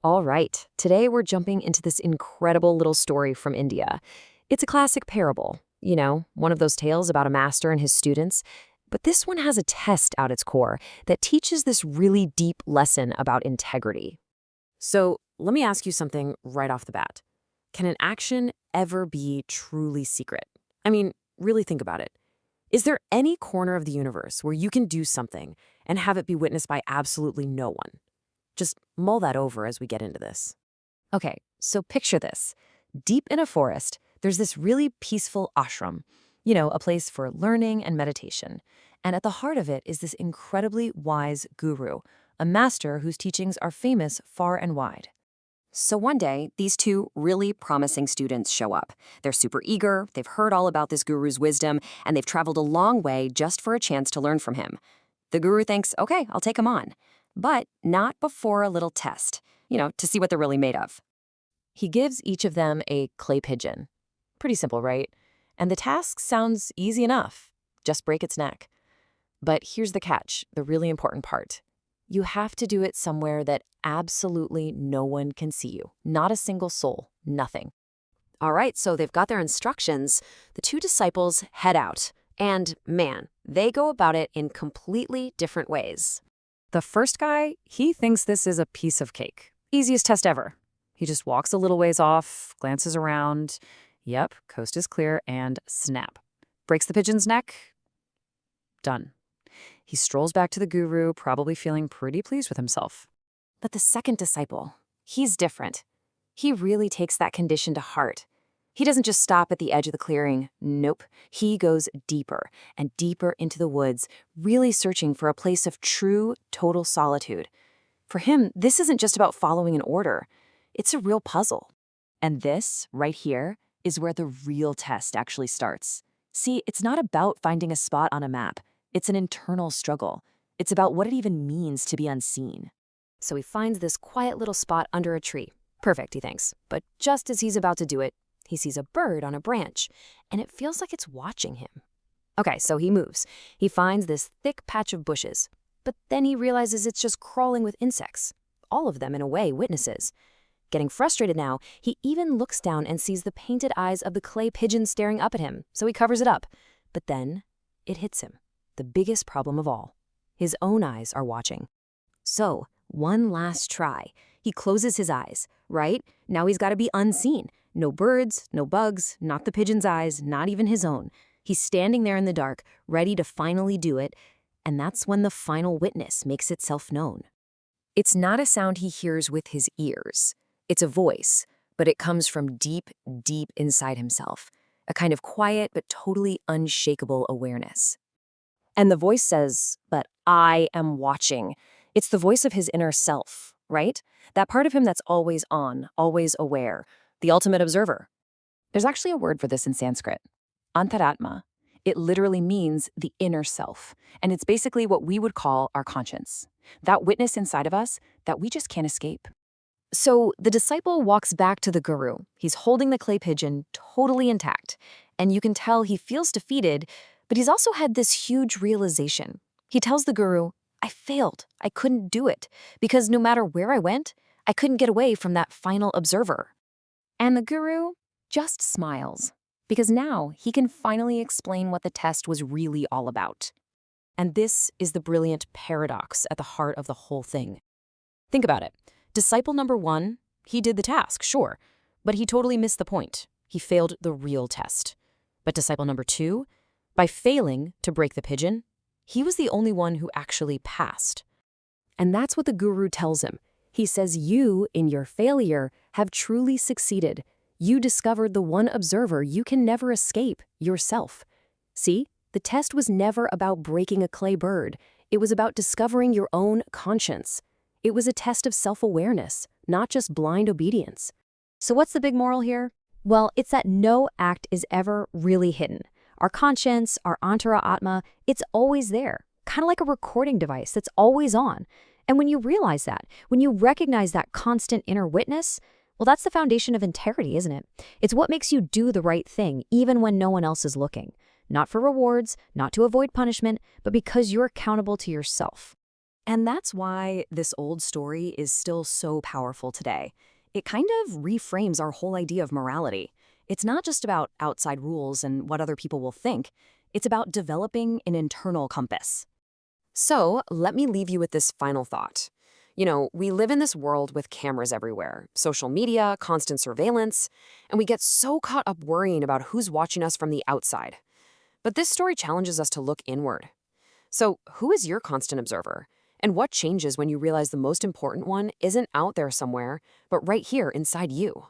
All right, today we're jumping into this incredible little story from India. It's a classic parable, one of those tales about a master and his students. But this one has a test at its core that teaches this really deep lesson about integrity. So let me ask you something right off the bat. Can an action ever be truly secret? I mean, really think about it. Is there any corner of the universe where you can do something and have it be witnessed by absolutely no one? Just mull that over as we get into this. Okay, so picture this. Deep in a forest, there's this really peaceful ashram, a place for learning and meditation. And at the heart of it is this incredibly wise guru, a master whose teachings are famous far and wide. So one day, these two really promising students show up. They're super eager, they've heard all about this guru's wisdom, and they've traveled a long way just for a chance to learn from him. The guru thinks, okay, I'll take him on. But not before a little test, to see what they're really made of. He gives each of them a clay pigeon. Pretty simple, right? And the task sounds easy enough. Just break its neck. But here's the catch, the really important part. You have to do it somewhere that absolutely no one can see you. Not a single soul, nothing. All right, so they've got their instructions. The two disciples head out. And man, they go about it in completely different ways. The first guy, he thinks this is a piece of cake. Easiest test ever. He just walks a little ways off, glances around. Yep, coast is clear, and snap. Breaks the pigeon's neck. Done. He strolls back to the guru, probably feeling pretty pleased with himself. But the second disciple, he's different. He really takes that condition to heart. He doesn't just stop at the edge of the clearing. Nope. He goes deeper and deeper into the woods, really searching for a place of true, total solitude. For him, this isn't just about following an order. It's a real puzzle. And this, right here, is where the real test actually starts. See, it's not about finding a spot on a map. It's an internal struggle. It's about what it even means to be unseen. So he finds this quiet little spot under a tree. Perfect, he thinks. But just as he's about to do it, he sees a bird on a branch, and it feels like it's watching him. Okay, so he moves. He finds this thick patch of bushes, but then he realizes it's just crawling with insects. All of them, in a way, witnesses. Getting frustrated now, he even looks down and sees the painted eyes of the clay pigeon staring up at him, so he covers it up. But then it hits him. The biggest problem of all. His own eyes are watching. So, one last try. He closes his eyes, right? Now he's got to be unseen. No birds, no bugs, not the pigeon's eyes, not even his own. He's standing there in the dark, ready to finally do it, and that's when the final witness makes itself known. It's not a sound he hears with his ears. It's a voice, but it comes from deep, deep inside himself, a kind of quiet but totally unshakable awareness. And the voice says, "But I am watching." It's the voice of his inner self, right? That part of him that's always on, always aware, the ultimate observer. There's actually a word for this in Sanskrit, antaratma. It literally means the inner self, and it's basically what we would call our conscience, that witness inside of us that we just can't escape. So the disciple walks back to the guru. He's holding the clay pigeon totally intact, and you can tell he feels defeated, but he's also had this huge realization. He tells the guru, "I failed. I couldn't do it, because no matter where I went, I couldn't get away from that final observer." And the guru just smiles, because now he can finally explain what the test was really all about. And this is the brilliant paradox at the heart of the whole thing. Think about it. Disciple number one, he did the task, sure, but he totally missed the point. He failed the real test. But disciple number two, by failing to break the pigeon, he was the only one who actually passed. And that's what the guru tells him. He says you, in your failure, have truly succeeded. You discovered the one observer you can never escape, yourself. See, the test was never about breaking a clay bird. It was about discovering your own conscience. It was a test of self-awareness, not just blind obedience. So what's the big moral here? Well, it's that no act is ever really hidden. Our conscience, our antara-atma, it's always there, kind of like a recording device that's always on. And when you realize that, when you recognize that constant inner witness, well, that's the foundation of integrity, isn't it? It's what makes you do the right thing, even when no one else is looking. Not for rewards, not to avoid punishment, but because you're accountable to yourself. And that's why this old story is still so powerful today. It kind of reframes our whole idea of morality. It's not just about outside rules and what other people will think, it's about developing an internal compass. So, let me leave you with this final thought. We live in this world with cameras everywhere, social media, constant surveillance, and we get so caught up worrying about who's watching us from the outside. But this story challenges us to look inward. So, who is your constant observer? And what changes when you realize the most important one isn't out there somewhere, but right here inside you?